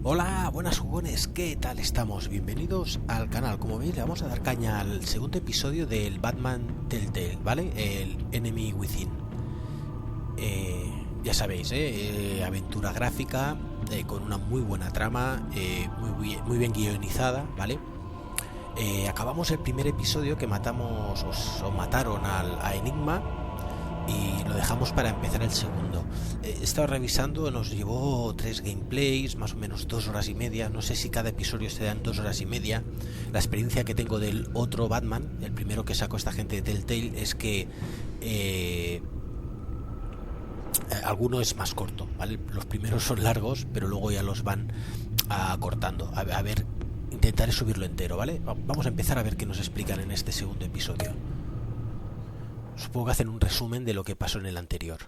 Hola, buenas jugones, ¿qué tal estamos? Bienvenidos al canal. Como veis, le vamos a dar caña al segundo episodio del Batman Telltale, ¿vale? El Enemy Within. Ya sabéis, aventura gráfica, con una muy buena trama, muy bien guionizada, ¿vale? Acabamos el primer episodio que mataron a Enigma y lo dejamos para empezar el segundo. He estado revisando, nos llevó 3 gameplays, más o menos 2 horas y media. No sé si cada episodio se dan 2 horas y media. La experiencia que tengo del otro Batman, el primero que sacó esta gente de Telltale, es que alguno es más corto, ¿vale? Los primeros son largos, pero luego ya los van acortando. A ver, intentaré subirlo entero, ¿vale? Vamos a empezar a ver qué nos explican en este segundo episodio. Supongo que hacen un resumen de lo que pasó en el anterior.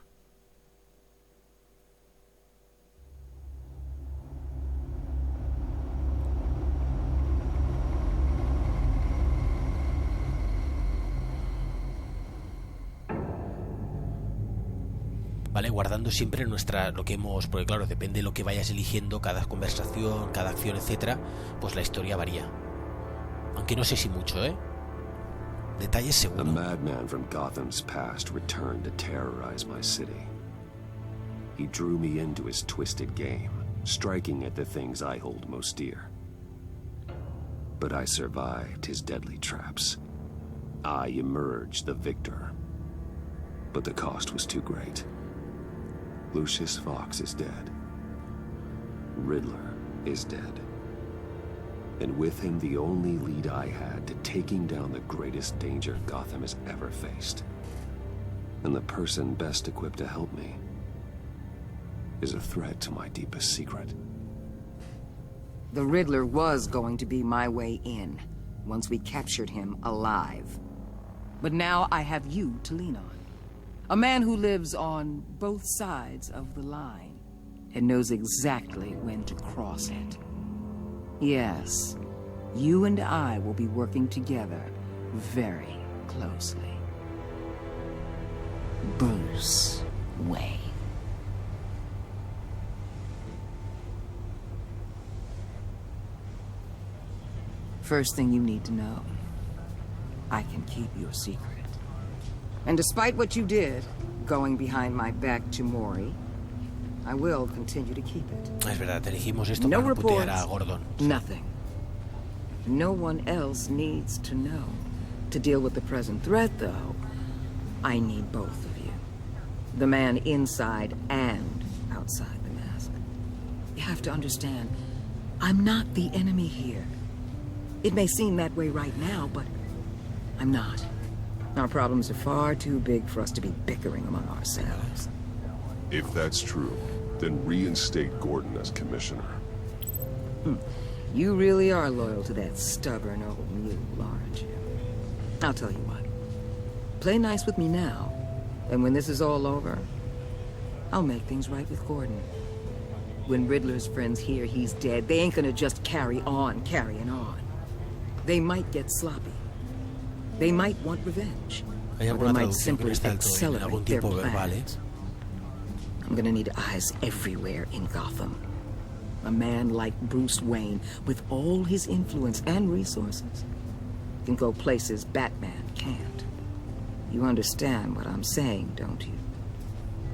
Vale, guardando siempre lo que hemos, porque claro, depende de lo que vayas eligiendo, cada conversación, cada acción, etcétera, pues la historia varía. Aunque no sé si mucho, detalles seguro. A madman from Gotham's past returned to terrorize my city. He drew me into his twisted game, striking at the things I hold most dear. But I survived his deadly traps. I emerged the victor. But the cost was too great. Lucius Fox is dead. Riddler is dead. And with him, the only lead I had to taking down the greatest danger Gotham has ever faced. And the person best equipped to help me is a threat to my deepest secret. The Riddler was going to be my way in, once we captured him alive. But now I have you to lean on. A man who lives on both sides of the line and knows exactly when to cross it. Yes, you and I will be working together very closely. Bruce Wayne. First thing you need to know, I can keep your secret. And despite what you did, going behind my back to Mori, I will continue to keep it. Es verdad, elegimos esto No para no putear reports, a Gordon. nothing. No one else needs to know. To deal with the present threat, though, I need both of you. The man inside and outside the mask. You have to understand, I'm not the enemy here. It may seem that way right now, but I'm not. Our problems are far too big for us to be bickering among ourselves. If that's true, then reinstate Gordon as commissioner. You really are loyal to that stubborn old mule, aren't you? I'll tell you what. Play nice with me now, and when this is all over, I'll make things right with Gordon. When Riddler's friends hear he's dead, they ain't gonna just carry on carrying on. They might get sloppy. They might want revenge. Hay Or they alguna might traducción que no simply está del todo bien, en algún accelerate their tiempo verbal, plans. I'm gonna need eyes everywhere in Gotham. A man like Bruce Wayne, with all his influence and resources, can go places Batman can't. You understand what I'm saying, don't you?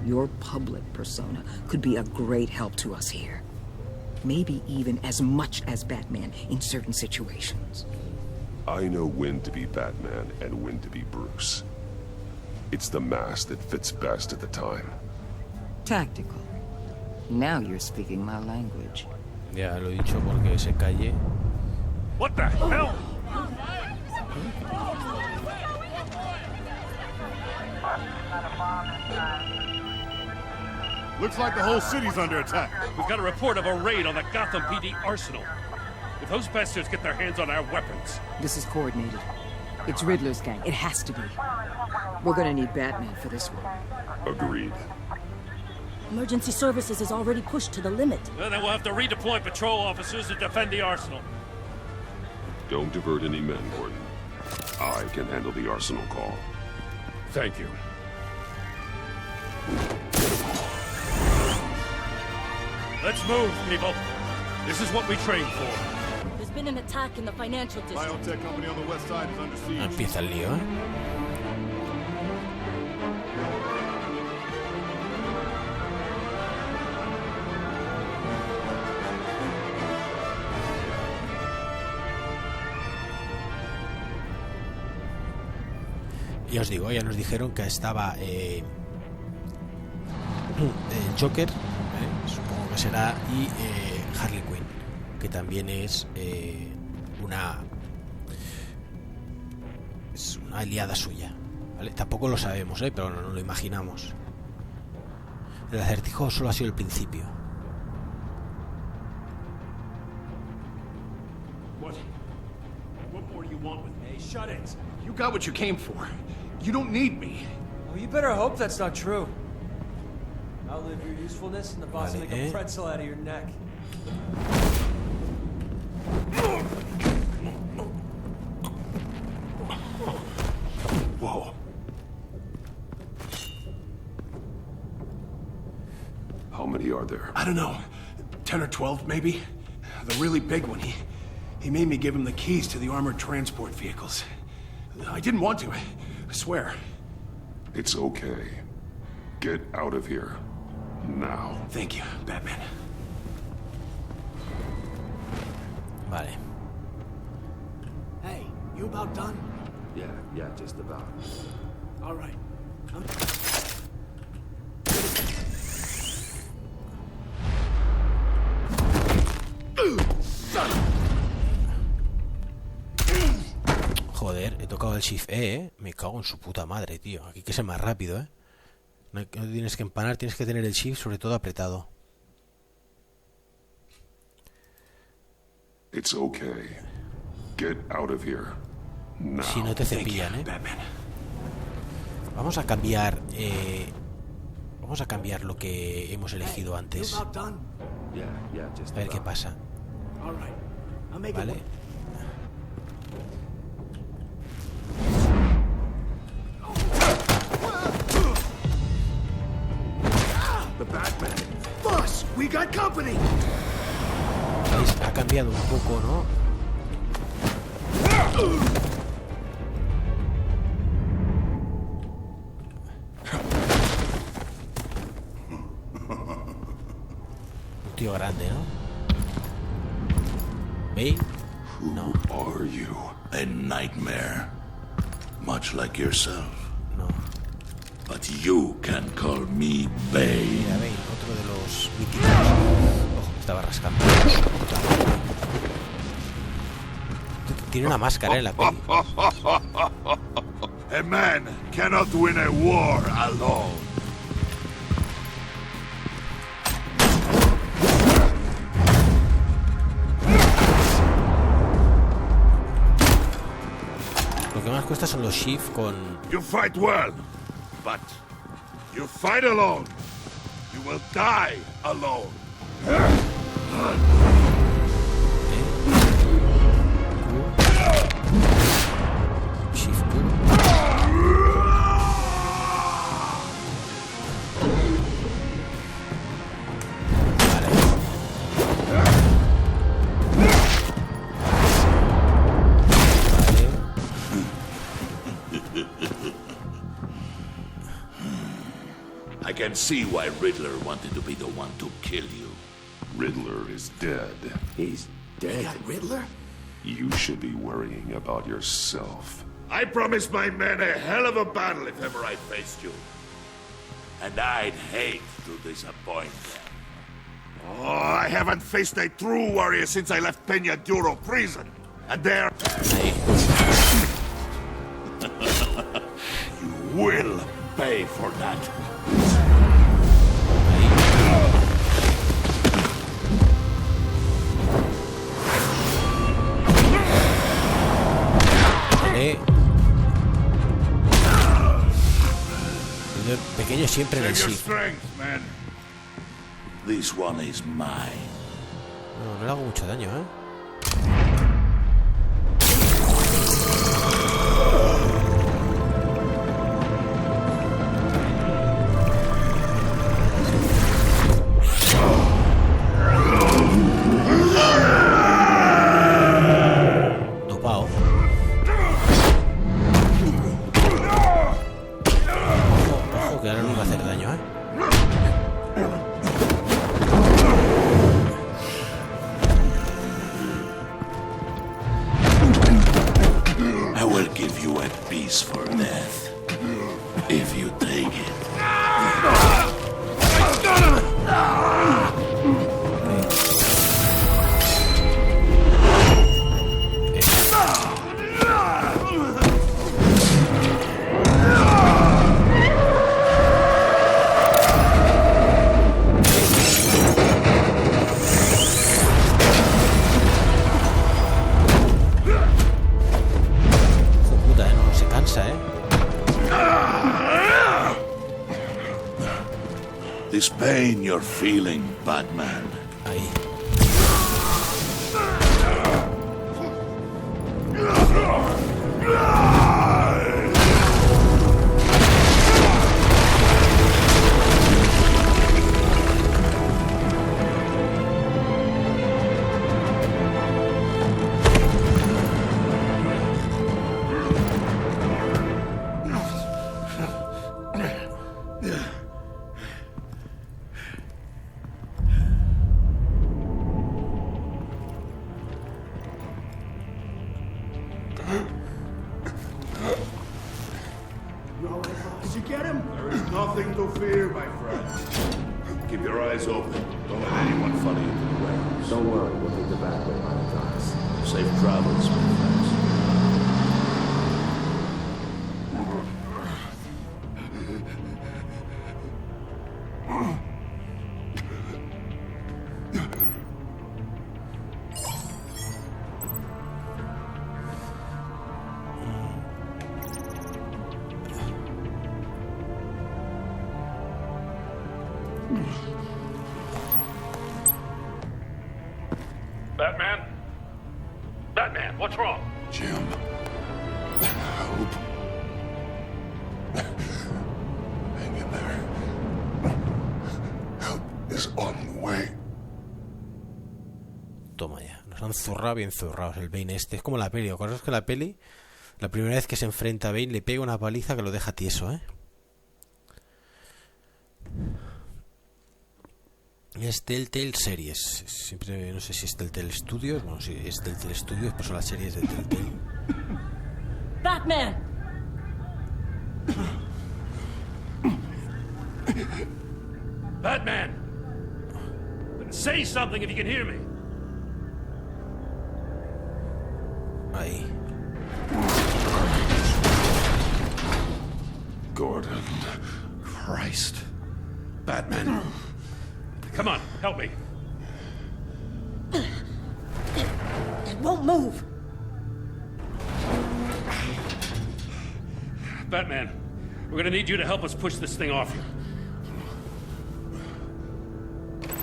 Your public persona could be a great help to us here. Maybe even as much as Batman in certain situations. I know when to be Batman and when to be Bruce. It's the mask that fits best at the time. Tactical. Now you're speaking my language. Ya lo he dicho porque se calle. What the hell? Looks like the whole city's under attack. We've got a report of a raid on the Gotham PD arsenal. If those bastards get their hands on our weapons... This is coordinated. It's Riddler's gang. It has to be. We're gonna need Batman for this one. Agreed. Emergency services is already pushed to the limit. Well, then we'll have to redeploy patrol officers to defend the arsenal. Don't divert any men, Gordon. I can handle the arsenal call. Thank you. Let's move, people. This is what we trained for. There's been an attack in the financial district. Biotech company on the west side is under siege. Empieza el lío, ¿eh? Ya os digo, ya nos dijeron que estaba el Joker, supongo que será, y Harley Quinn, que también es una aliada suya, ¿vale? Tampoco lo sabemos, pero no lo imaginamos. El acertijo solo ha sido el principio. What more do you want with me? Hey, shut it. You got what you came for. You don't need me. Well, you better hope that's not true. Outlive your usefulness and the boss will make a pretzel out of your neck. Whoa. How many are there? I don't know. 10 or 12, maybe? The really big one, he made me give him the keys to the armored transport vehicles. I didn't want to, I swear. It's okay. Get out of here. Now. Thank you, Batman. Vale. Hey, you about done? Yeah, just about. All right. Joder, he tocado el Shift E, Me cago en su puta madre, tío. Aquí hay que ser más rápido, No tienes que empanar, tienes que tener el Shift sobre todo apretado. It's okay. Get out of here. Now. Si no te cepillan, Vamos a cambiar lo que hemos elegido antes. A ver qué pasa. Vale. The Batman. Boss, we got company. ¿Veis? Ha cambiado un poco, ¿no? Un tío grande, ¿no? ¿Veis? No. Who are you? A nightmare. Much like yourself. No. But you can call me Bane. Mira, Bane, otro de los míticos. Ojo, me estaba rascando. Tiene una máscara en la peli. A man cannot win a war alone. Lo que más cuesta son los shift con... You fight well, but you fight alone. You will die alone. Shift Q. I can see why Riddler wanted to be the one to kill you. Riddler is dead. He's dead. You got Riddler? You should be worrying about yourself. I promised my men a hell of a battle if ever I faced you. And I'd hate to disappoint them. Oh, I haven't faced a true warrior since I left Peña Duro prison. And there... You will pay for that. El pequeño siempre en el shift. This one is mine. No le hago mucho daño, This pain you're feeling, Batman. Ahí. Did you get him? There is nothing to fear, my friend. Keep your eyes open. Don't let anyone follow you to the warehouse. Don't worry, we'll take the back way behind the docks. Safe travels, my friends. Batman? Batman, what's wrong? Jim. Help. Hang in there. Help is on the way. Toma ya, nos han zurrado bien zurrados el Bane este. Es como la peli, ¿acuerdas que la peli? La primera vez que se enfrenta a Bane le pega una paliza que lo deja tieso, ¿eh? Es Telltale Series. Siempre no sé si es Telltale Studios. Bueno, si es Telltale Studios, pues son las series de Telltale. Batman! Batman! Say something if you can hear me. Ahí. Gordon. Christ. Batman. Come on, help me. It won't move. Batman, we're gonna need you to help us push this thing off you.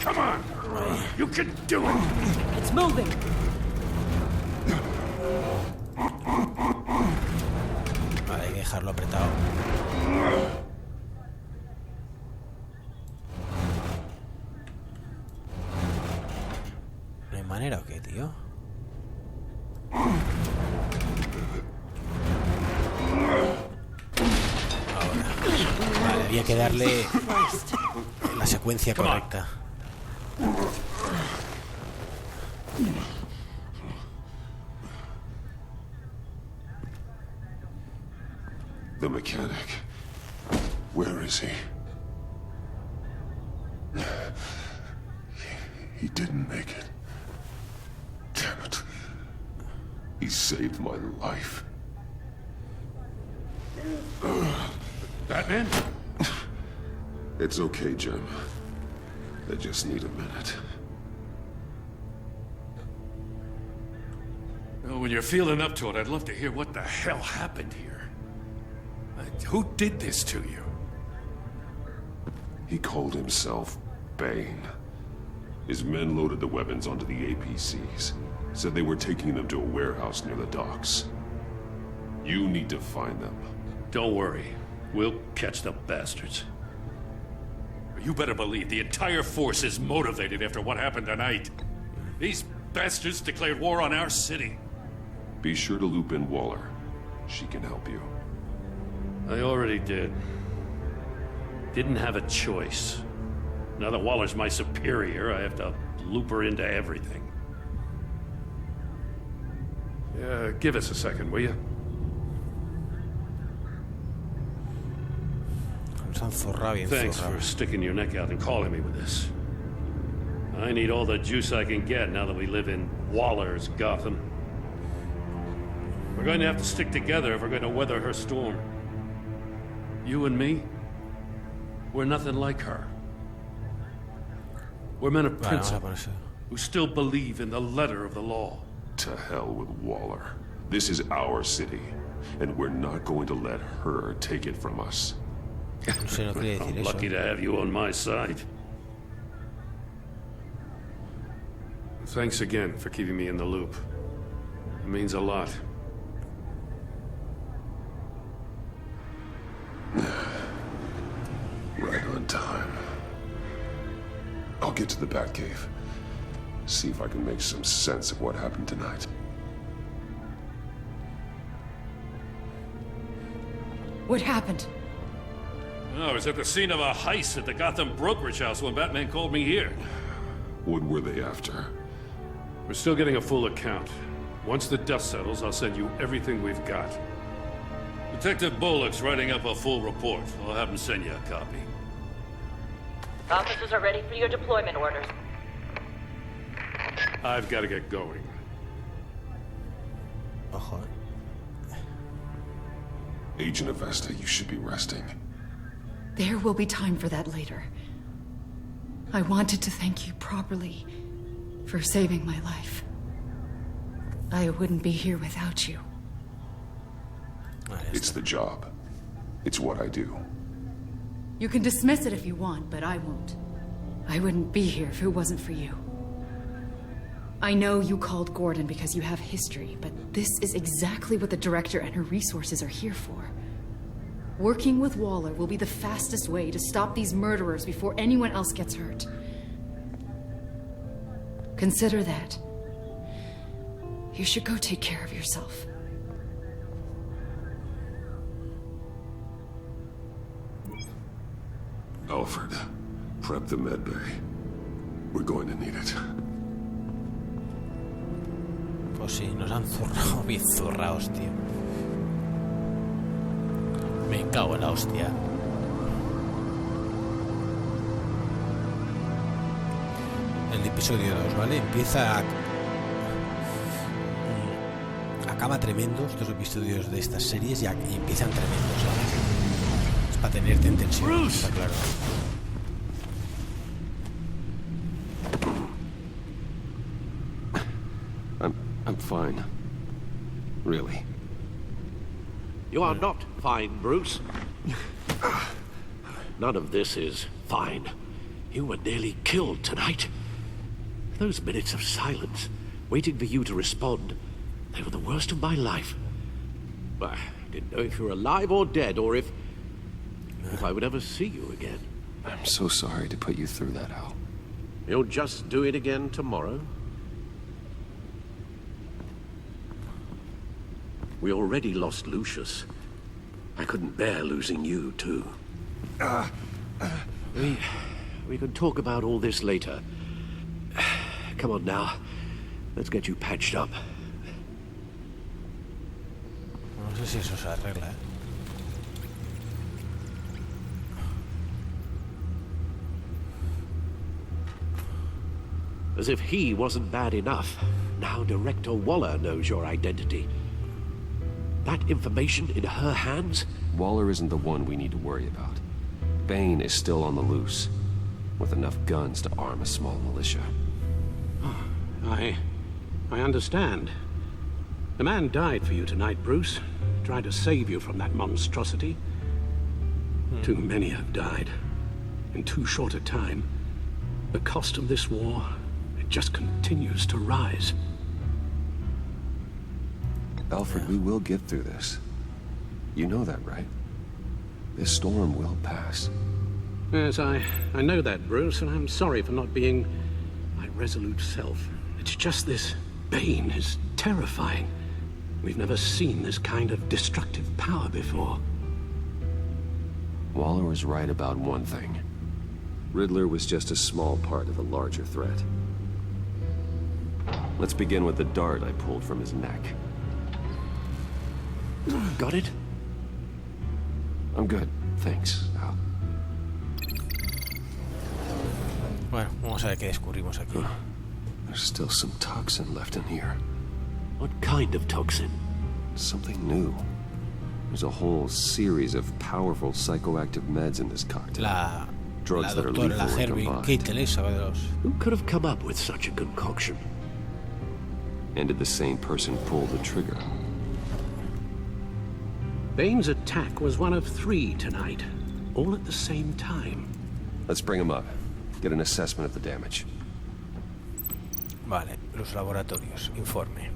Come on! You can do it! It's moving. Vale, hay que dejarlo apretado. ¿No hay manera o qué, tío? Ahora. Vale, había que darle la secuencia correcta. The mechanic. Where is he? He didn't make it. Damn it. He saved my life. Batman? It's okay, Jim. I just need a minute. Well, when you're feeling up to it, I'd love to hear what the hell happened here. Who did this to you? He called himself Bane. His men loaded the weapons onto the APCs. Said they were taking them to a warehouse near the docks. You need to find them. Don't worry. We'll catch the bastards. You better believe the entire force is motivated after what happened tonight. These bastards declared war on our city. Be sure to loop in Waller. She can help you. I already did. Didn't have a choice. Now that Waller's my superior, I have to loop her into everything. Give us a second, will you? Thanks for sticking your neck out and calling me with this. I need all the juice I can get now that we live in Waller's Gotham. We're going to have to stick together if we're going to weather her storm. You and me, we're nothing like her. We're men of principle who still believe in the letter of the law. To hell with Waller. This is our city, and we're not going to let her take it from us. No sé, no quiere decir I'm eso. lucky to have you on my side. Thanks again for keeping me in the loop. It means a lot. Right on time. I'll get to the Batcave. See if I can make some sense of what happened tonight. What happened? I was at the scene of a heist at the Gotham brokerage house when Batman called me here. What were they after? We're still getting a full account. Once the dust settles, I'll send you everything we've got. Detective Bullock's writing up a full report. I'll have him send you a copy. Officers are ready for your deployment orders. I've got to get going. Ojo. Agent Avesta, you should be resting. There will be time for that later. I wanted to thank you properly for saving my life. I wouldn't be here without you. It's the job. It's what I do. You can dismiss it if you want, but I won't. I wouldn't be here if it wasn't for you. I know you called Gordon because you have history, but this is exactly what the director and her resources are here for. Working with Waller will be the fastest way to stop these murderers before anyone else gets hurt. Consider that. You should go take care of yourself. Alfred, prep the med bay. We're going to need it. Pues sí, nos han zurrado, bien zurrados, tío. Me cago en la hostia. El episodio 2, ¿vale? Empieza... Acaba tremendo estos episodios de estas series y empiezan tremendos, ¿sabes? Es para tenerte en tensión, está claro. I'm fine. Really. You are not fine, Bruce. None of this is fine. You were nearly killed tonight. Those minutes of silence, waiting for you to respond, they were the worst of my life. I didn't know if you were alive or dead, or if I would ever see you again. I'm so sorry to put you through that, Al. You'll just do it again tomorrow? We already lost Lucius. I couldn't bear losing you, too. We can talk about all this later. Come on now. Let's get you patched up. No sé si eso se arregla, ¿eh? As if he wasn't bad enough, now Director Waller knows your identity. That information in her hands? Waller isn't the one we need to worry about. Bane is still on the loose, with enough guns to arm a small militia. I understand. The man died for you tonight, Bruce. Tried to save you from that monstrosity. Too many have died. In too short a time. The cost of this war, it just continues to rise. Alfred, we will get through this. You know that, right? This storm will pass. Yes, I know that, Bruce, and I'm sorry for not being my resolute self. It's just this Bane is terrifying. We've never seen this kind of destructive power before. Waller was right about one thing. Riddler was just a small part of a larger threat. Let's begin with the dart I pulled from his neck. Got it? I'm good, thanks, Al. Bueno, vamos a ver qué descubrimos aquí. There's still some toxin left in here. What kind of toxin? Something new. There's a whole series of powerful psychoactive meds in this cocktail. Drugs that are doctora, la lethal when Hervey, combined. Kate esa, Who could have come up with such a concoction? And did the same person pull the trigger? Bane's attack was one of 3 tonight. all at the same time. Let's bring him up. Get an assessment of the damage. Vale, los laboratorios. Informe.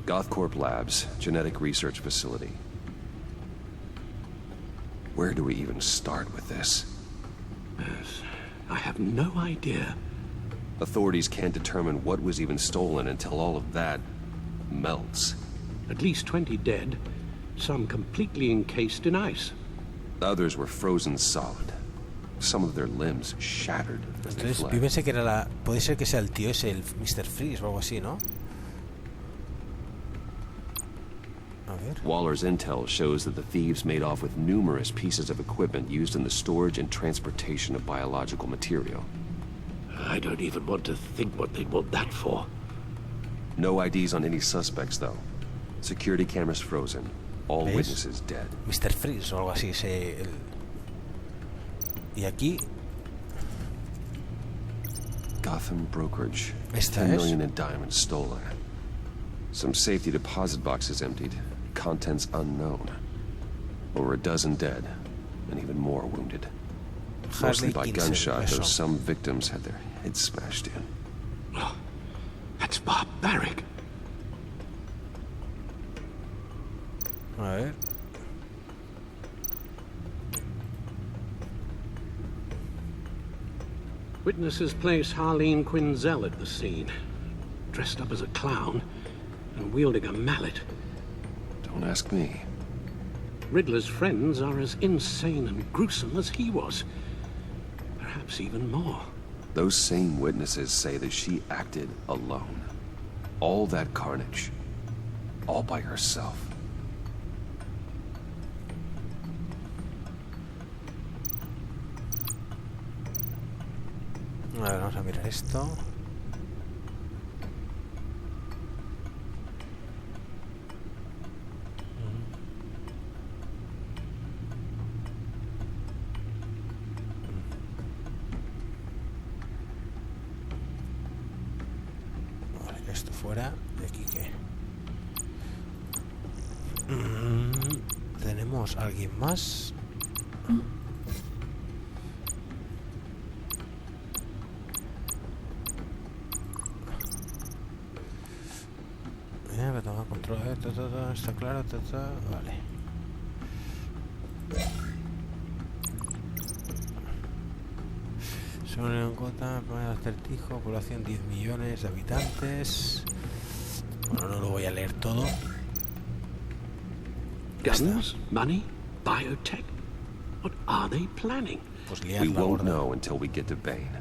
Gothcorp Labs, genetic research facility. Where do we even start with this? Yes, I have no idea. Authorities can't determine what was even stolen until all of that melts. At least 20 dead, some completely encased in ice. Others were frozen solid. Some of their limbs shattered as they Entonces, fled. yo pensé que era la... Puede ser que sea el tío ese, el Mr. Freeze o algo así, ¿no? A ver. Waller's intel shows that the thieves made off with numerous pieces of equipment used in the storage and transportation of biological material. I don't even want to think what they'd want that for. No IDs on any suspects, though. Security cameras frozen. All ¿Ves? witnesses dead. Mr. Freeze o algo así. Y aquí... Gotham brokerage. Esta 10 es. million in diamonds stolen. Some safety deposit boxes emptied. Contents unknown. Over a dozen dead. And even more wounded. Mostly by gunshot, though some victims had their heads smashed in. Oh, that's barbaric. A ver. Witnesses place Harleen Quinzel at the scene, dressed up as a clown and wielding a mallet. Don't ask me. Riddler's friends are as insane and gruesome as he was. Perhaps even more. Those same witnesses say that she acted alone. All that carnage. All by herself. A ver, vamos a mirar esto. Vale, esto fuera. ¿De aquí qué? ¿Tenemos a alguien más? Toma control, está claro, vale. Ciudad Gotham, acertijos, población 10 millones de habitantes. Bueno, no lo voy a leer todo. Guns, money, biotech. What are they planning? Pues We won't know until we get to Bane.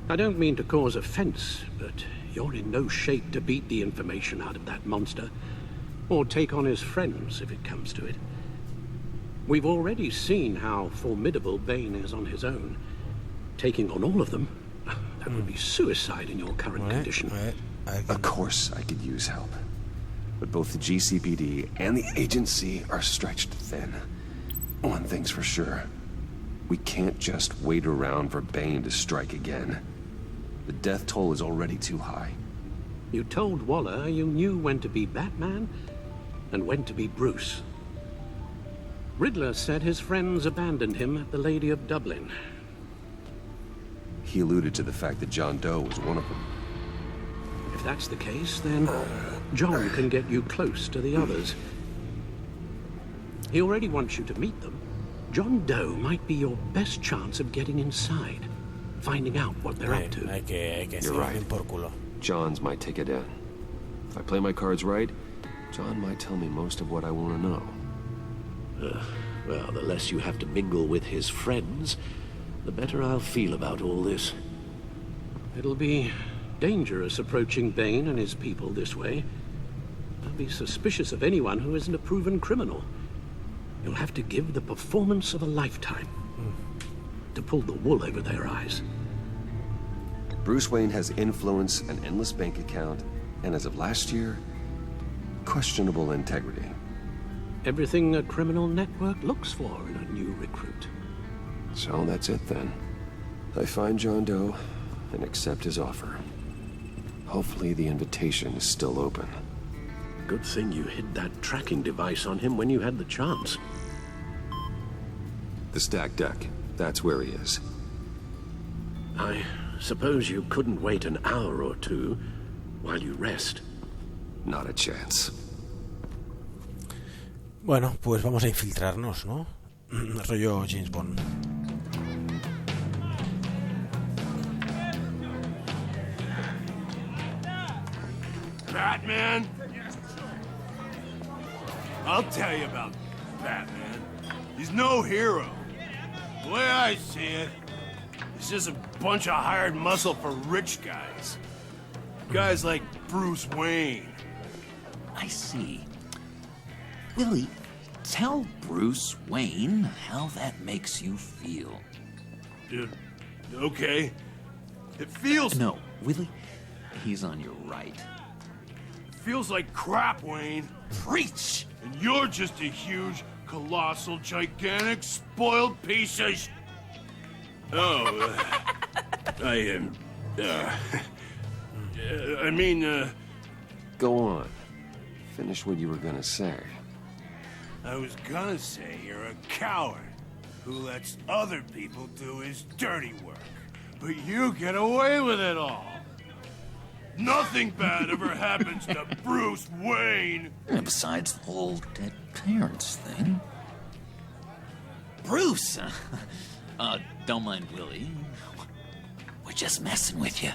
I don't mean to cause offense, but you're in no shape to beat the information out of that monster, or take on his friends if it comes to it. We've already seen how formidable Bane is on his own. Taking on all of them, that would be suicide in your current condition. Of course I could use help. But both the GCPD and the agency are stretched thin. One thing's for sure. We can't just wait around for Bane to strike again. The death toll is already too high. You told Waller you knew when to be Batman and when to be Bruce. Riddler said his friends abandoned him at the Lady of Dublin. He alluded to the fact that John Doe was one of them. If that's the case, then John can get you close to the others. He already wants you to meet them. John Doe might be your best chance of getting inside, finding out what they're up to. Hay que You're right. por culo. John's my ticket in. If I play my cards right, John might tell me most of what I want to know. Well, the less you have to mingle with his friends, the better I'll feel about all this. It'll be dangerous approaching Bane and his people this way. They'll be suspicious of anyone who isn't a proven criminal. You'll have to give the performance of a lifetime to pull the wool over their eyes. Bruce Wayne has influence, an endless bank account, and as of last year, questionable integrity. Everything a criminal network looks for in a new recruit. So that's it then. I find John Doe and accept his offer. Hopefully the invitation is still open. Good thing you hid that tracking device on him when you had the chance. The stacked deck. That's where he is. I suppose you couldn't wait an hour or two while you rest. Not a chance. Bueno, pues vamos a infiltrarnos, ¿no? Rollo James Bond. Batman? I'll tell you about Batman. He's no hero. The way I see it, he's just a bunch of hired muscle for rich guys. Guys like Bruce Wayne. I see. Willie, tell Bruce Wayne how that makes you feel. Okay. It feels... No, Willie, he's on your right. It feels like crap, Wayne. Preach! And you're just a huge, colossal, gigantic, spoiled piece of Go on. Finish what you were gonna say. I was gonna say you're a coward who lets other people do his dirty work. But you get away with it all. Nothing bad ever happens to Bruce Wayne. And besides the whole dead parents thing. Bruce! Don't mind Willie. We're just messing with you.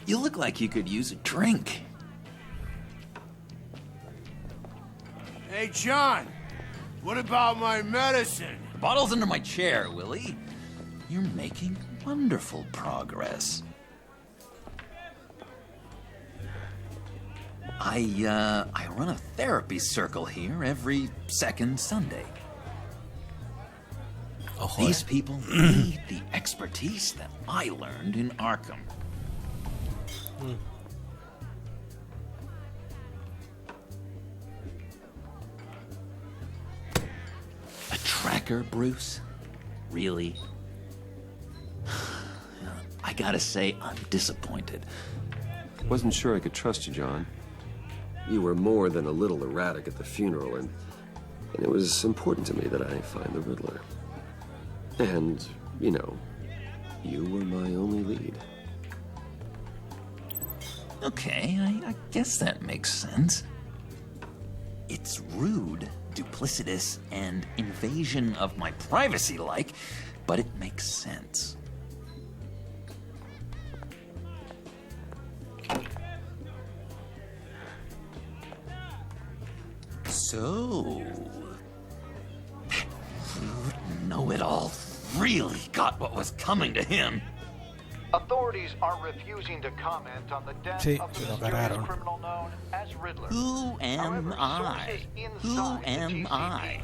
You look like you could use a drink. Hey, John. What about my medicine? The bottle's under my chair, Willie. You're making wonderful progress. I run a therapy circle here every second Sunday. These people need the expertise that I learned in Arkham. A tracker, Bruce? Really? I gotta say, I'm disappointed. Wasn't sure I could trust you, John. You were more than a little erratic at the funeral, and it was important to me that I find the Riddler. And, you know, you were my only lead. Okay, I guess that makes sense. It's rude, duplicitous, and invasion of my privacy-like, but it makes sense. So, that rude know-it-all really got what was coming to him. Authorities are refusing to comment on the death of the mysterious criminal known as Riddler. Who am I? Who am I?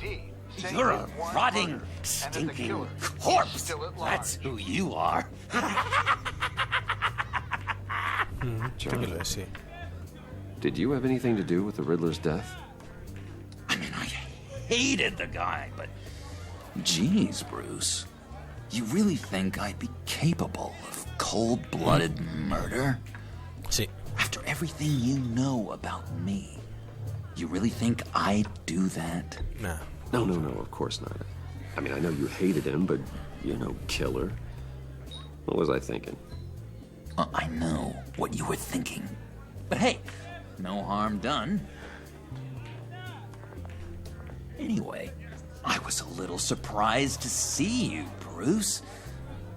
You're a rotting, stinking corpse. That's who you are. John, did you have anything to do with the Riddler's death? I mean, I hated the guy, but... Geez, Bruce. You really think I'd be capable of cold-blooded murder? Sí. After everything you know about me, you really think I'd do that? Nah. No, of course not. I mean, I know you hated him, but you're no killer. What was I thinking? I know what you were thinking. But hey, no harm done. Anyway, I was a little surprised to see you, Bruce.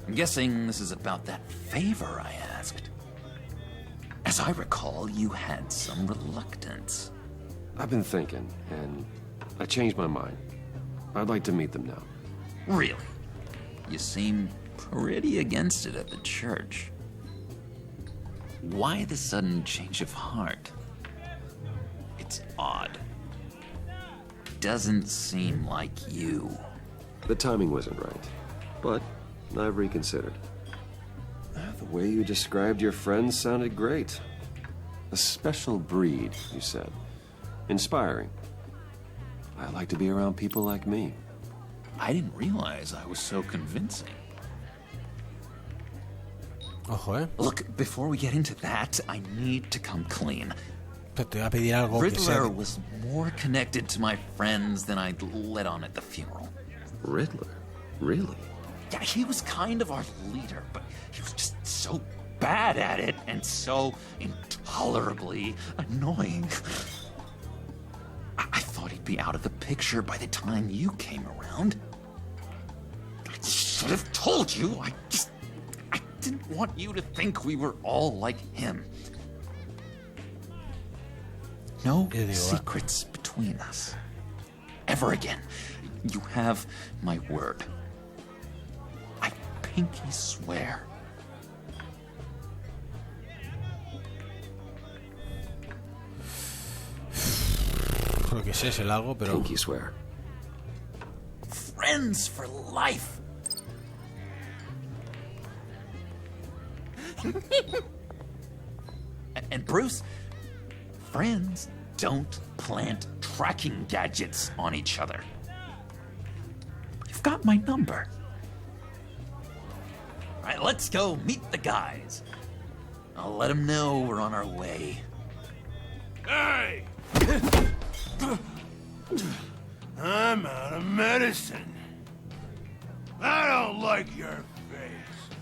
I'm guessing this is about that favor I asked. As I recall, you had some reluctance. I've been thinking, and I changed my mind. I'd like to meet them now. Really? You seem pretty against it at the church. Why the sudden change of heart? It's odd. Doesn't seem like you. The timing wasn't right, but I've reconsidered. The way you described your friends sounded great. A special breed, you said. Inspiring. I like to be around people like me. I didn't realize I was so convincing. Look, before we get into that, I need to come clean. Te va a pedir algo que sea... Riddler was more connected to my friends than I'd let on at the funeral. Riddler? Really? Yeah, he was kind of our leader, but he was just so bad at it and so intolerably annoying. I thought he'd be out of the picture by the time you came around. I should have told you. I didn't want you to think we were all like him. No secrets between us. Ever again. You have my word. I pinky swear. Lo que sé es el algo, pero... Pinky swear. Friends for life. And Bruce, friends don't plant tracking gadgets on each other. You've got my number. All right, let's go meet the guys. I'll let them know we're on our way. Hey! I'm out of medicine. I don't like your face.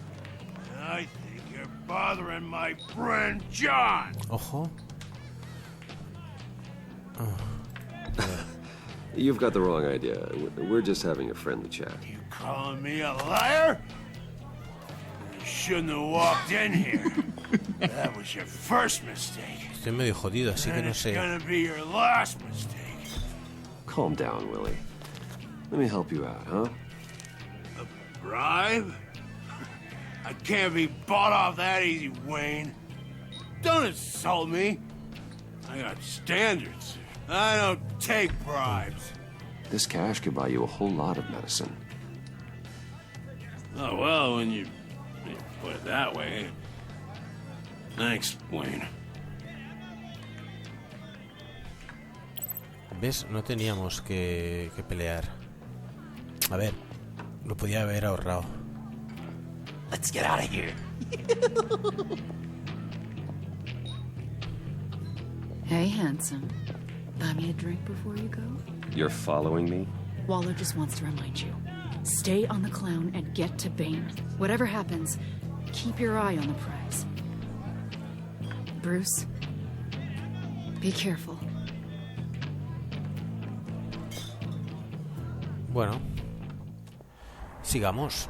I think you're bothering my friend John. Ojo. You've got the wrong idea. We're just having a friendly chat. You calling me a liar? You shouldn't have walked in here. That was your first mistake. Estoy medio jodido, así que no sé. It's gonna be your last mistake. Calm down, Willie. Let me help you out, huh? A bribe? I can't be bought off that easy, Wayne. Don't insult me. I got standards. I don't take bribes. This cash could buy you a whole lot of medicine. Oh, well, when you put it that way. Thanks, Wayne. ¿Ves? No teníamos que pelear. A ver, lo podía haber ahorrado. Let's get out of here. Hey, handsome. Buy me a drink before you go? You're following me? Waller just wants to remind you. Stay on the clown and get to Bane. Whatever happens, keep your eye on the prize. Bruce, be careful. Bueno, sigamos.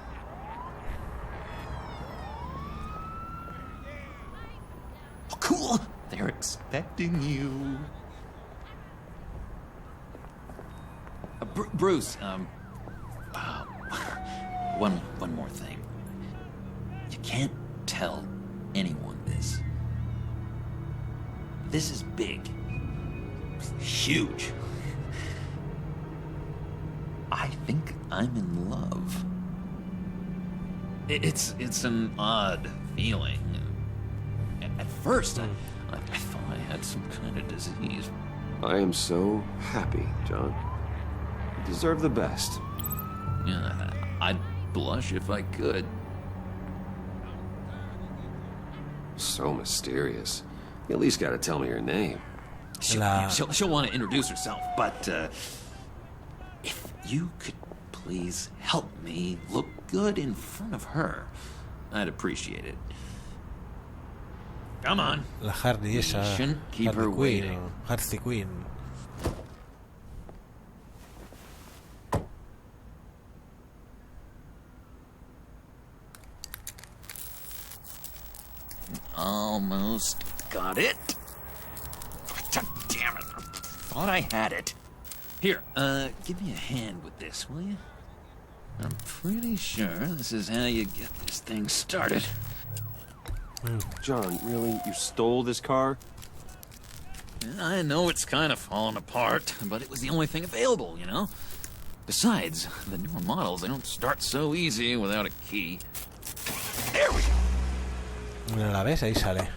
Oh, cool. They're expecting you. Bruce, one more thing. You can't tell anyone this. This is big. Huge. I think I'm in love. It's an odd feeling. At first, I thought I had some kind of disease. I am so happy, John. You deserve the best. Yeah, I'd blush if I could. So mysterious. You at least gotta tell me your name. She'll want to introduce herself, but if you could please help me look good in front of her, I'd appreciate it. Come on. La Hardy esa. Shouldn't keep her waiting. Hardy Queen. Almost got it. God damn it. I thought I had it. Here, give me a hand with this, will you? I'm pretty sure this is how you get this thing started. John, really? You stole this car? I know it's kind of falling apart, but it was the only thing available, you know? Besides, the newer models, they don't start so easy without a key. There we go. Mira, la ves, ahí sale.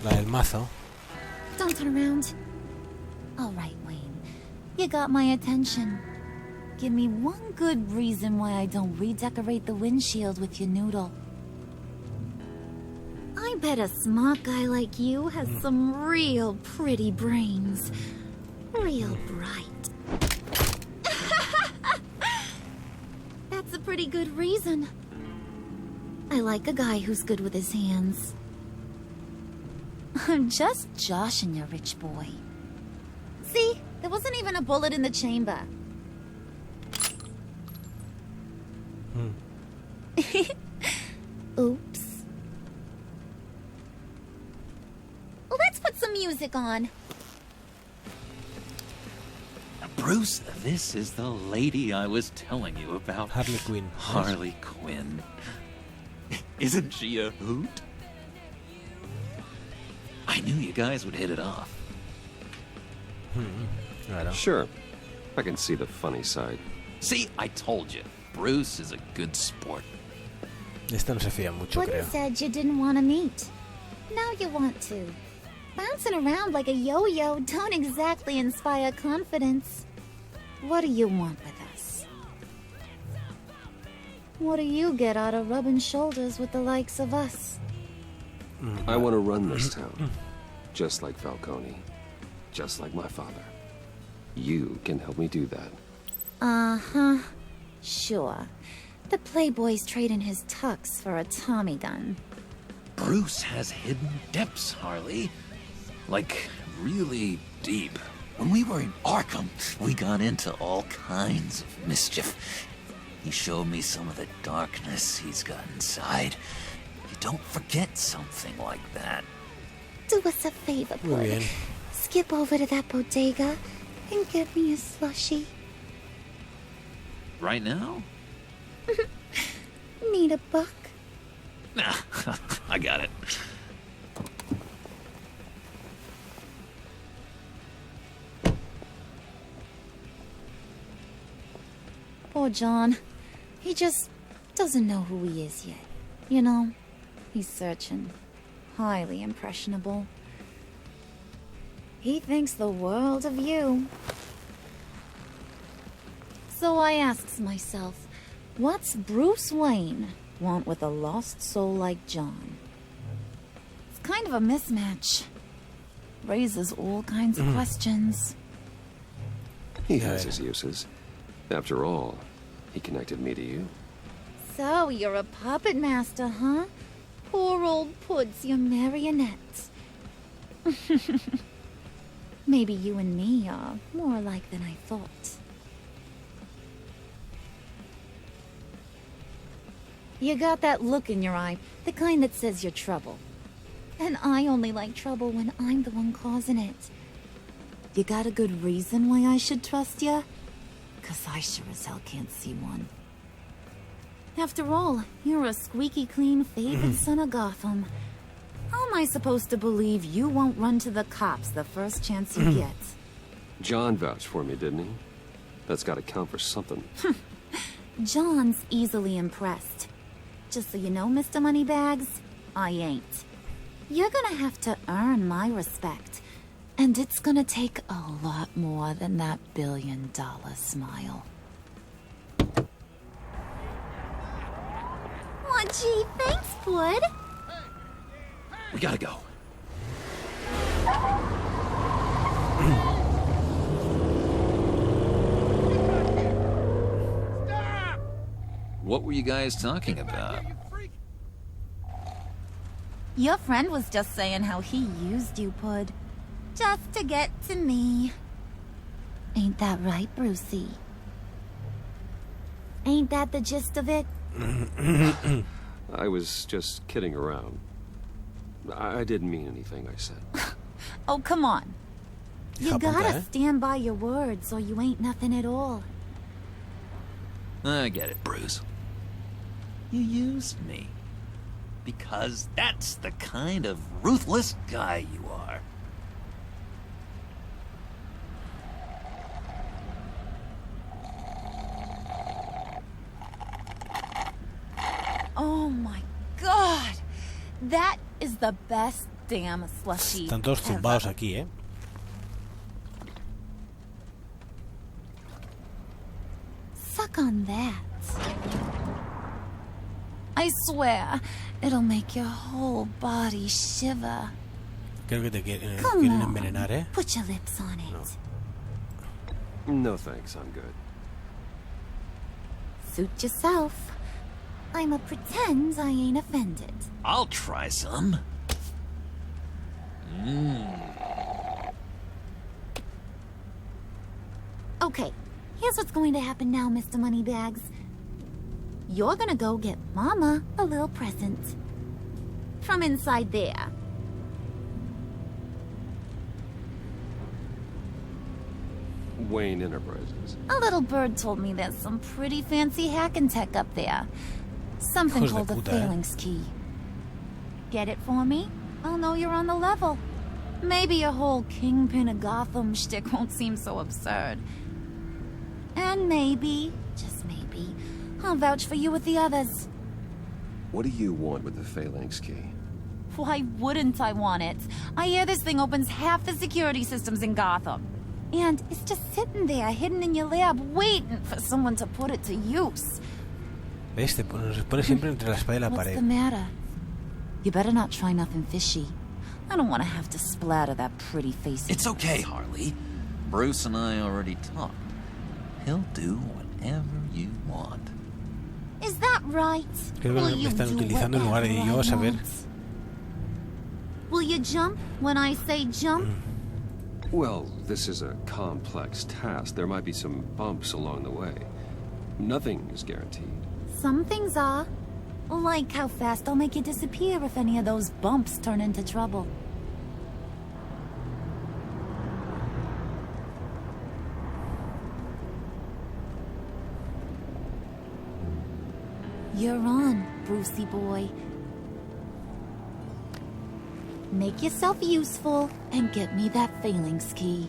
La del mazo. Don't turn around. All right, Wayne. You got my attention. Give me one good reason why I don't redecorate the windshield with your noodle. I I bet a smart guy like you has some real pretty brains. Real bright. That's a pretty good reason. I like a guy who's good with his hands. I'm just joshing you, rich boy. See? There wasn't even a bullet in the chamber. Oops. Let's put some music on. Bruce, this is the lady I was telling you about. Harley Quinn. Harley Quinn. Isn't she a hoot? I knew you guys would hit it off. Sure. I can see the funny side. See, I told you. Bruce is a good sport. Esta no se fía mucho, What creo. said you didn't want to meet? Now you want to. Bouncing around like a yo-yo don't exactly inspire confidence. What do you want with us? What do you get out of rubbing shoulders with the likes of us? I want to run this town. Just like Falcone. Just like my father. You can help me do that. Uh-huh. Sure. The playboy's trading his tux for a Tommy gun. Bruce has hidden depths, Harley. Like, really deep. When we were in Arkham, we got into all kinds of mischief. He showed me some of the darkness he's got inside. You don't forget something like that. Do us a favor, Bud. Skip over to that bodega and get me a slushie. Right now? Need a buck? Nah, I got it. Poor John. He just doesn't know who he is yet. You know, he's searching. Highly impressionable. He thinks the world of you. So I asks myself, what's Bruce Wayne want with a lost soul like John? It's kind of a mismatch. Raises all kinds of questions. He has his uses. After all, he connected me to you. So you're a puppet master, huh? Poor old Puds, your marionette. Maybe you and me are more alike than I thought. You got that look in your eye, the kind that says you're trouble. And I only like trouble when I'm the one causing it. You got a good reason why I should trust you? 'Cause I sure as hell can't see one. After all, you're a squeaky clean favored son of Gotham. How am I supposed to believe you won't run to the cops the first chance you get? John vouched for me, didn't he? That's gotta count for something. John's easily impressed. Just so you know, Mr. Moneybags, I ain't. You're gonna have to earn my respect. And it's gonna take a lot more than that $1 billion smile. Aw, gee, thanks, Bud. We gotta go. What were you guys talking about? Your friend was just saying how he used you, Pud. Just to get to me. Ain't that right, Brucey? Ain't that the gist of it? I was just kidding around. I didn't mean anything I said. Oh, come on. You How about gotta that? stand by your words or you ain't nothing at all. I get it, Bruce. You used me. Because that's the kind of ruthless guy you are. Oh my god! That is the best damn slushy Están todos ever. zumbados aquí, ¿eh? Suck on that. I I swear, it'll make your whole body shiver. Creo que te quieren Come envenenar, ¿eh? Put your lips on it. No thanks, I'm good. Suit yourself. I'ma pretend I ain't offended. I'll try some. Okay, here's what's going to happen now, Mr. Moneybags. You're gonna go get Mama a little present. From inside there. Wayne Enterprises. A little bird told me there's some pretty fancy hacking tech up there. Something called a phalanx key. Get it for me? I'll know you're on the level. Maybe your whole Kingpin of Gotham shtick won't seem so absurd. And maybe, just maybe, I'll vouch for you with the others. What do you want with the phalanx key? Why wouldn't I want it? I hear this thing opens half the security systems in Gotham. And it's just sitting there, hidden in your lab, waiting for someone to put it to use. ¿Ves? Nos pone siempre entre la espada y la What's pared. the matter? You better not try nothing fishy. I don't want to have to splatter that pretty face. It's okay, Harley. Bruce and I already talked. He'll do whatever you want. Is that right? Creo que me están utilizando en lugar de yo a saber. Will you jump when I say jump? Well, this is a complex task. There might be some bumps along the way. Nothing is guaranteed. Some things are. Like how fast I'll make you disappear if any of those bumps turn into trouble. You're on, Brucey boy. Make yourself useful and get me that phalanx key.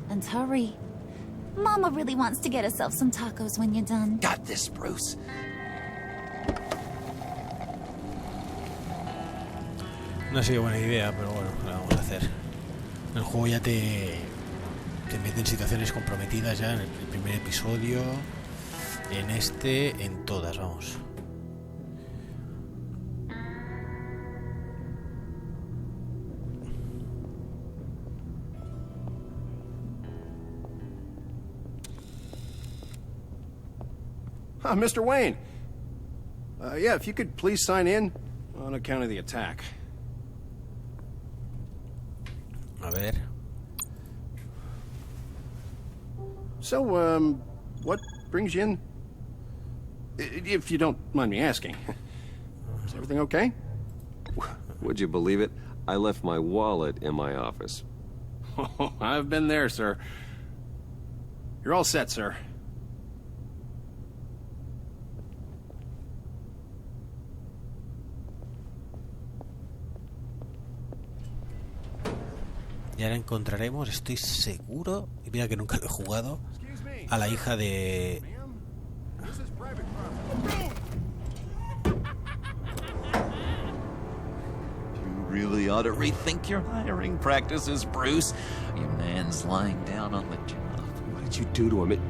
And hurry. Mama really wants to get herself some tacos when you're done. Got this, Bruce. No ha sido buena idea, pero bueno, la vamos a hacer. El juego ya te mete en situaciones comprometidas ya en el primer episodio, en este, en todas, vamos. Mr. Wayne. Yeah, if you could please sign in on account of the attack. A ver. So, what brings you in? If you don't mind me asking. Is everything okay? Would you believe it? I left my wallet in my office. Oh, I've been there, sir. You're all set, sir. Y ahora encontraremos, estoy seguro, y mira que nunca lo he jugado, a la hija de... You really ought to rethink your hiring practices, Bruce. Your man's lying down on the job. What did you do to him?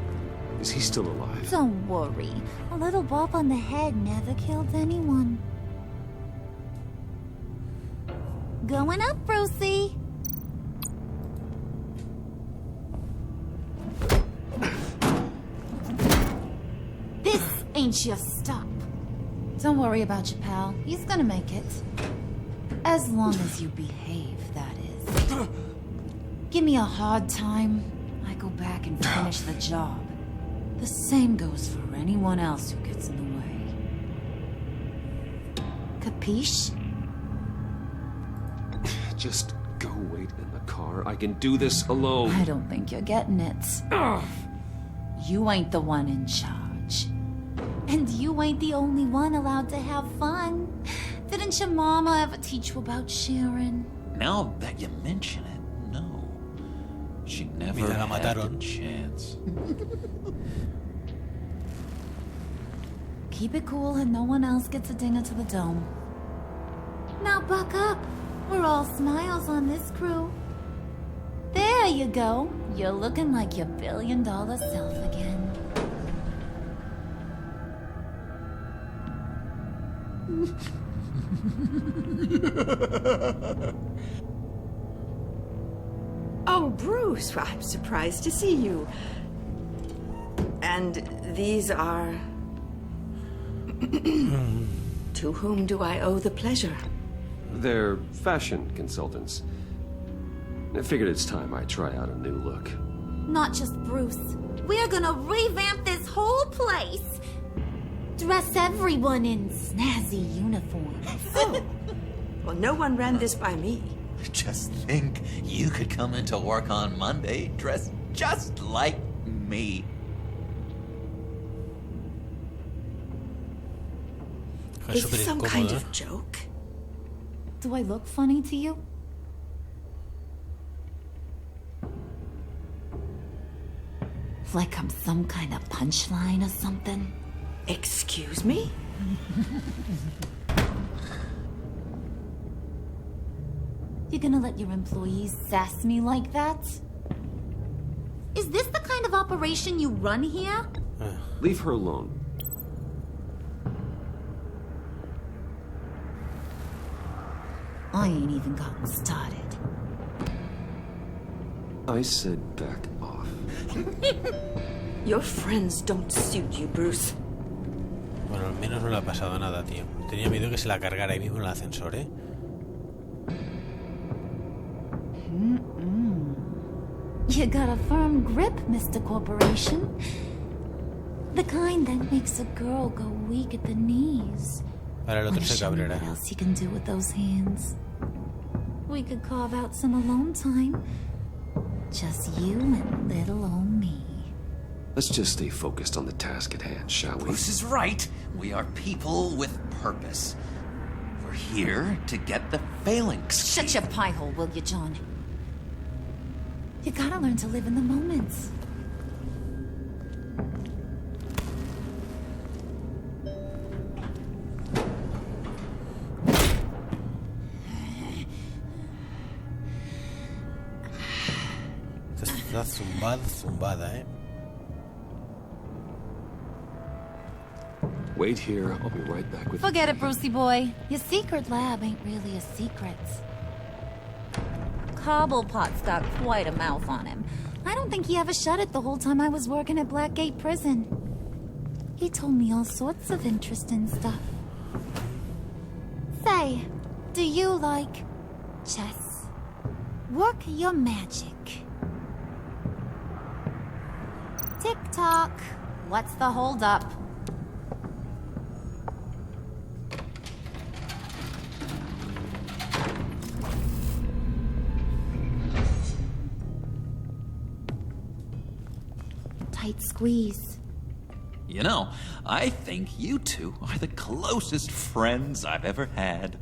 Is he still alive? Don't worry. A little bump on the head never killed anyone. Going up, Brucey. This ain't your stop. Don't worry about your pal. He's gonna make it. As long as you behave, that is. Give me a hard time, I go back and finish the job. The same goes for anyone else who gets in the way. Capiche? Just go wait in the car. I can do this alone. I don't think you're getting it. Ugh. You ain't the one in charge. And you ain't the only one allowed to have fun. Didn't your mama ever teach you about sharing? Now that you mention it, no. She never had a chance. Keep it cool and no one else gets a dinner to the dome. Now buck up. We're all smiles on this crew. There you go. You're looking like your billion-dollar self again. Oh, Bruce, well, I'm surprised to see you. And these are... To whom do I owe the pleasure? They're fashion consultants. I figured it's time I try out a new look. Not just Bruce. We're gonna revamp this whole place. Dress everyone in snazzy uniforms. Oh. Well, no one ran this by me. Just think, you could come into work on Monday dressed just like me. Is this some kind of joke? Do I look funny to you? Like I'm some kind of punchline or something? Excuse me? You're gonna let your employees sass me like that? Is this the kind of operation you run here? Leave her alone. I ain't even gotten started. I said back off. Your friends don't suit you, Bruce. Bueno, al menos no le ha pasado nada, tío. Tenía miedo que se la cargara ahí mismo en el ascensor, ¿eh? You got a firm grip, Mr. Corporation. The kind that makes a girl go weak at the knees. Para el otro se cabrera. What else you can do with those hands? We could carve out some alone time. Just you and little old me. Let's just stay focused on the task at hand, shall we? Bruce is right. We are people with purpose. We're here to get the phalanx. Shut your pie hole, will you, John? You gotta learn to live in the moment. Está zumbada, ¿eh? Wait here, I'll be right back with you. Forget it, Brucey boy. Your secret lab ain't really a secret. Cobblepot's got quite a mouth on him. I don't think he ever shut it the whole time I was working at Blackgate Prison. He told me all sorts of interesting stuff. Say, do you like chess? Work your magic. Tick-tock. What's the holdup? Tight squeeze. You know, I think you two are the closest friends I've ever had.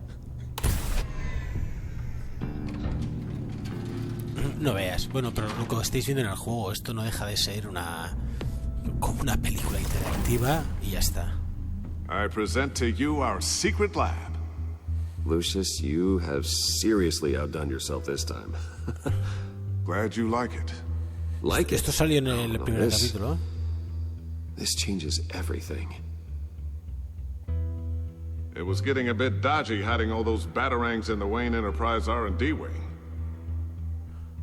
No veas. Bueno, pero lo que estáis viendo en el juego, esto no deja de ser como una película interactiva y ya está. I present to you our secret lab. Lucius, you have seriously outdone yourself this time. Glad you like it. Like it? Esto salió en el primer capítulo, ¿eh? This changes everything. It was getting a bit dodgy hiding all those batarangs in the Wayne Enterprise R&D wing.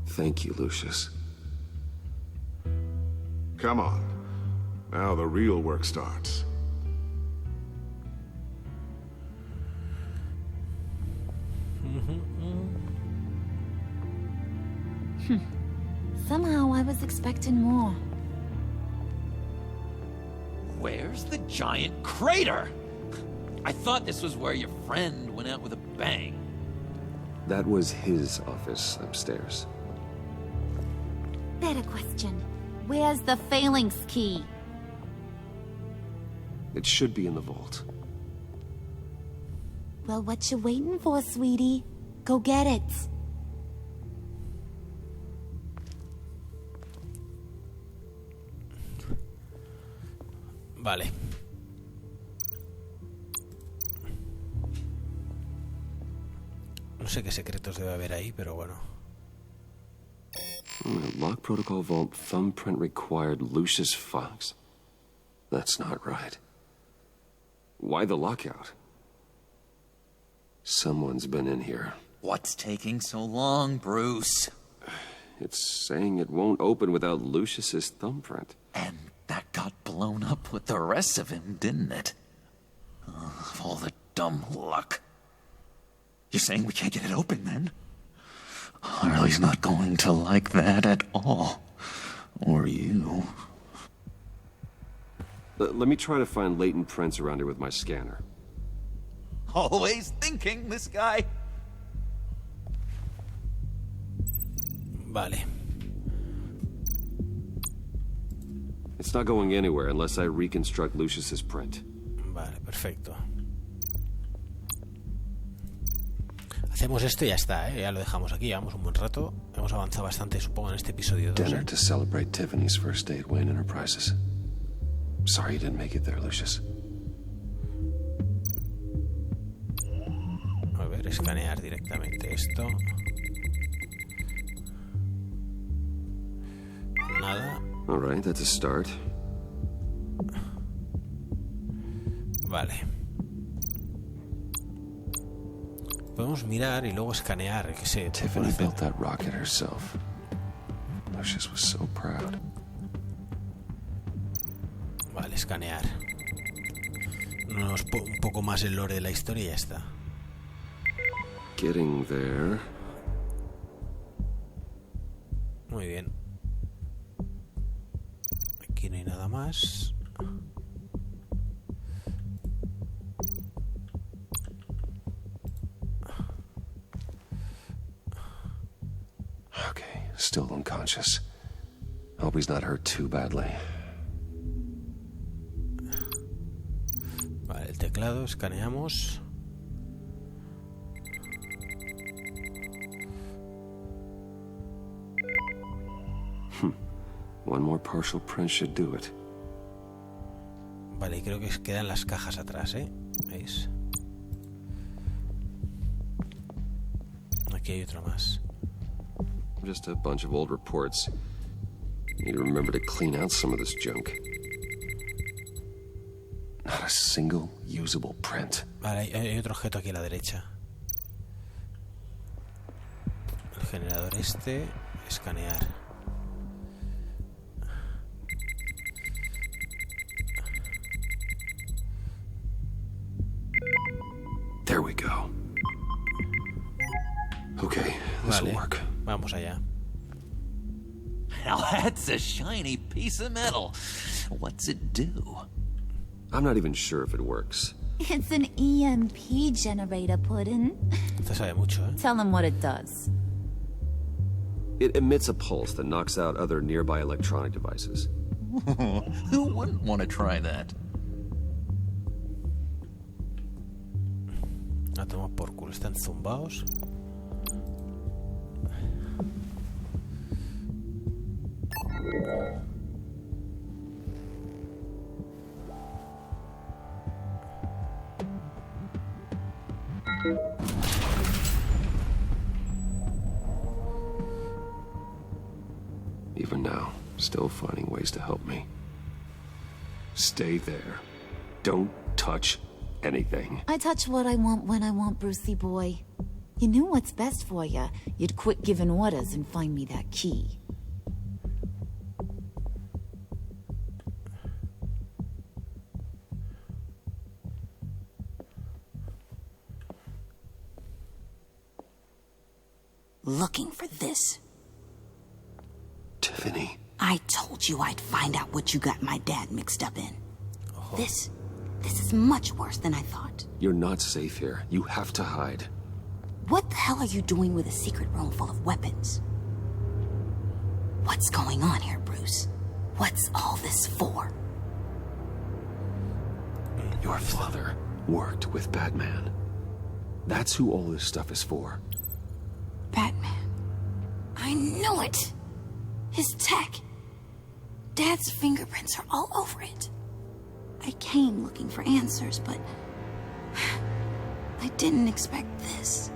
Thank you, Lucius. Come on. Now the real work starts. Somehow I was expecting more. Where's the giant crater? I thought this was where your friend went out with a bang. That was his office upstairs. Better question. Where's the phalanx key? It should be in the vault. Well, what you waiting for, sweetie? Go get it. Vale. No sé qué secretos debe haber ahí, pero bueno. Lock protocol vault thumbprint required Lucius Fox. That's not right. Why the lockout? Someone's been in here. What's taking so long, Bruce? It's saying it won't open without Lucius's thumbprint. And that got blown up with the rest of him, didn't it? All the dumb luck. You're saying we can't get it open, then? Harley's not going to like that at all. Or you. Let me try to find latent prints around here with my scanner. Always thinking, this guy. Vale. It's not going anywhere unless I reconstruct Lucius's print. Vale, perfecto. Hacemos esto y ya está, ¿eh? Ya lo dejamos aquí, llevamos un buen rato. Hemos avanzado bastante, supongo, en este episodio 2. Dinner to celebrate Tiffany's first day at Wayne Enterprises. Sorry you didn't make it there, Lucius. A ver, escanear directamente esto. Nada. All right, that's a start. Vale. Podemos mirar y luego escanear, qué sé. Tiffany built that rocket herself. Lucius was so proud. Vale, escanear. Un poco más el lore de la historia y ya está. Getting there. Muy bien. Aquí no hay nada más. Okay, still unconscious. Hope he's not hurt too badly. Vale, el teclado, escaneamos. One more partial print should do it. Vale, creo que quedan las cajas atrás, ¿eh? ¿Veis? Aquí hay otro más. Just a bunch of old reports. Need to remember to clean out some of this junk. Not a single usable print. Vale, hay otro objeto aquí a la derecha. El generador este, escanear. There we go. Okay, this will work. Vamos allá. Now that's a shiny piece of metal. What's it do? I'm not even sure if it works. It's an EMP generator, Puddin'. Esto sabe mucho, ¿eh? Tell him what it does. It emits a pulse that knocks out other nearby electronic devices. Who wouldn't want to try that? A tomar por culo, están zumbados. Even now, still finding ways to help me. Stay there. Don't touch anything. I touch what I want when I want, Brucey boy. You knew what's best for you. You'd quit giving orders and find me that key. Looking for this. Tiffany. I told you I'd find out what you got my dad mixed up in. This is much worse than I thought. You're not safe here. You have to hide. What the hell are you doing with a secret room full of weapons? What's going on here, Bruce? What's all this for? Your father worked with Batman. That's who all this stuff is for. Batman. I knew it! His tech. Dad's fingerprints are all over it. I came looking for answers, but I didn't expect this.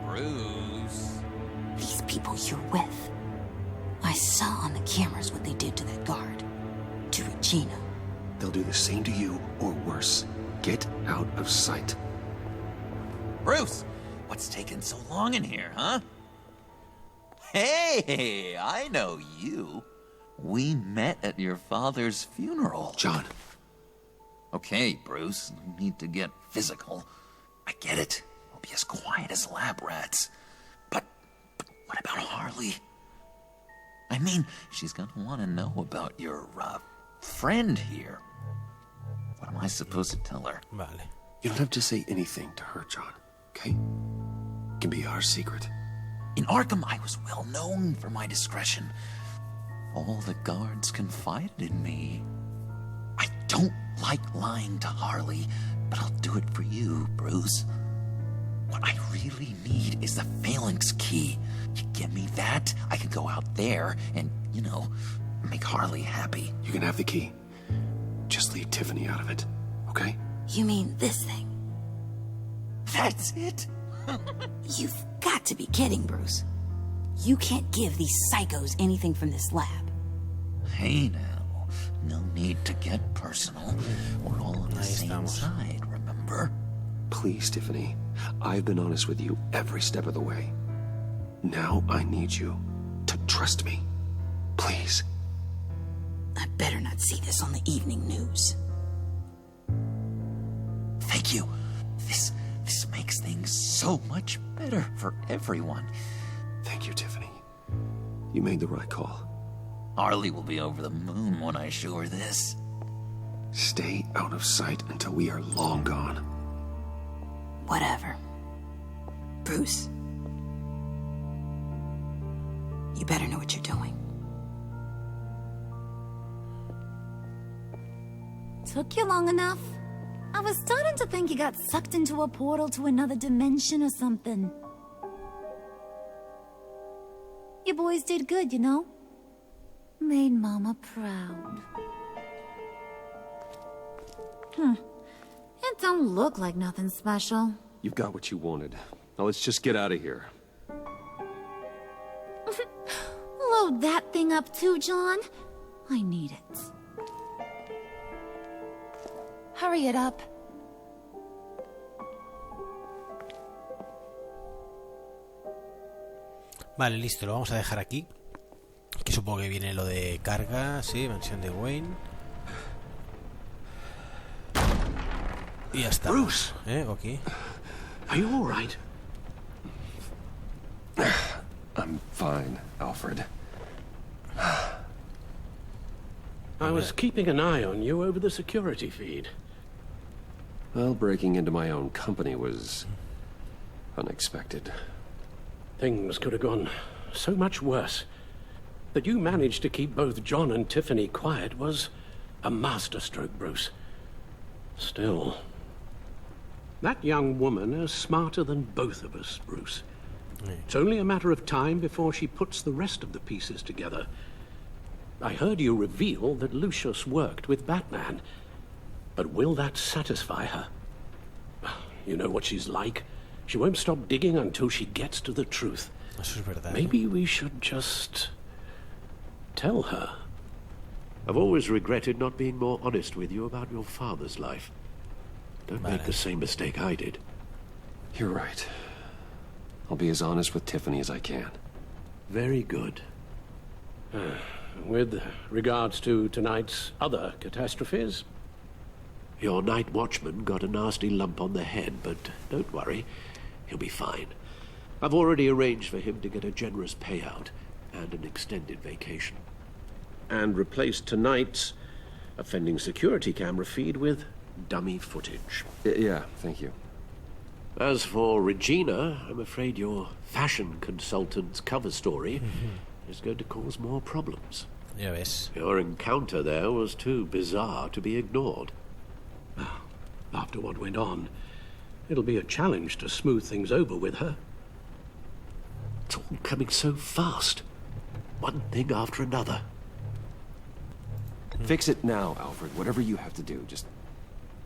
Bruce. These people you're with. I saw on the cameras what they did to that guard. To Regina. They'll do the same to you, or worse. Get out of sight. Bruce, what's taking so long in here, huh? Hey, I know you. We met at your father's funeral. John. Okay, Bruce, no need to get physical. I get it. We'll be as quiet as lab rats. But what about Harley? I mean, she's gonna want to know about your, friend here. What am I supposed to tell her? Vale. You don't have to say anything to her, John, okay? It can be our secret. In Arkham, I was well known for my discretion. All the guards confided in me. I don't like lying to Harley, but I'll do it for you, Bruce. What I really need is the phalanx key. You give me that, I can go out there and, make Harley happy. You can have the key. Just leave Tiffany out of it, okay? You mean this thing? That's it? You've got to be kidding, Bruce. You can't give these psychos anything from this lab. Hey now, no need to get personal. We're all on the same side, remember? Please, Tiffany. I've been honest with you every step of the way. Now I need you to trust me. Please. I better not see this on the evening news. Thank you. This makes things so much better for everyone. Thank you, Tiffany. You made the right call. Harley will be over the moon when I show her this. Stay out of sight until we are long gone. Whatever. Bruce. You better know what you're doing. Took you long enough? I was starting to think you got sucked into a portal to another dimension or something. You boys did good, Made Mama proud. It don't look like nothing special. You've got what you wanted. Now let's just get out of here. Load that thing up too, John. I need it. Hurry it up. Vale, listo, lo vamos a dejar aquí. Aquí supongo que viene lo de carga, sí, mansión de Wayne. Y ya está. Bruce, okay. Are you all right? I'm fine, Alfred. I was keeping an eye on you over the security feed. Well, breaking into my own company was unexpected. Things could have gone so much worse. That you managed to keep both John and Tiffany quiet was a masterstroke, Bruce. Still, that young woman is smarter than both of us, Bruce. It's only a matter of time before she puts the rest of the pieces together. I heard you reveal that Lucius worked with Batman. But will that satisfy her? You know what she's like. She won't stop digging until she gets to the truth. Maybe we should just tell her. I've always regretted not being more honest with you about your father's life. Don't make the same mistake I did. You're right. I'll be as honest with Tiffany as I can. Very good. With regards to tonight's other catastrophes? Your night watchman got a nasty lump on the head, but don't worry. He'll be fine. I've already arranged for him to get a generous payout and an extended vacation. And replaced tonight's offending security camera feed with dummy footage. Yeah, thank you. As for Regina, I'm afraid your fashion consultant's cover story is going to cause more problems. Ya ves. Your encounter there was too bizarre to be ignored. After what went on, it'll be a challenge to smooth things over with her. It's all coming so fast. One thing after another. Fix it now, Alfred. Whatever you have to do.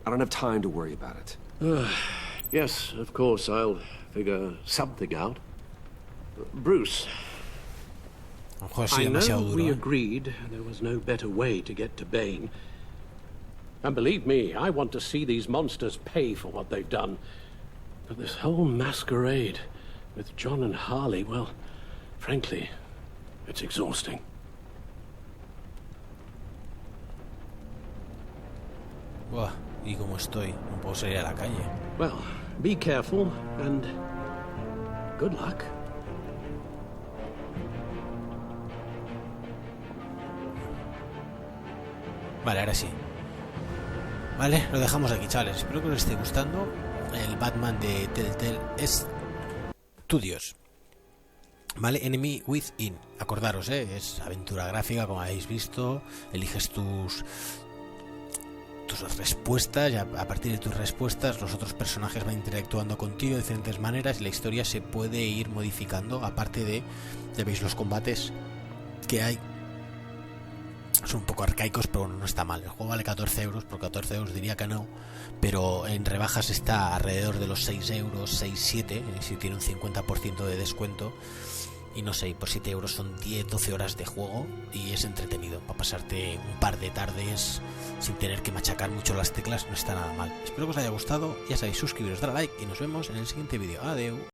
I don't have time to worry about it. Yes, of course, I'll figure something out. Bruce, I know we agreed there was no better way to get to Bane. And believe me, I want to see these monsters pay for what they've done. But this whole masquerade with John and Harley, well, frankly, it's exhausting. Buah, ¿y cómo estoy? No puedo salir a la calle. Well, be careful and good luck. Vale, ahora sí. Vale, lo dejamos aquí, chavales. Espero que os esté gustando el Batman de Telltale Studios. Vale, Enemy Within. Acordaros, es aventura gráfica, como habéis visto. Eliges tus respuestas y a partir de tus respuestas los otros personajes van interactuando contigo de diferentes maneras y la historia se puede ir modificando. Aparte de, ya veis los combates que hay, son un poco arcaicos, pero bueno, no está mal. El juego vale 14 euros, por 14 euros diría que no, pero en rebajas está alrededor de los 6 euros, 6, 7, si tiene un 50% de descuento. Y no sé, por 7 euros son 10, 12 horas de juego y es entretenido. Para pasarte un par de tardes sin tener que machacar mucho las teclas, no está nada mal. Espero que os haya gustado. Ya sabéis, suscribiros, dar a like y nos vemos en el siguiente vídeo. Adiós.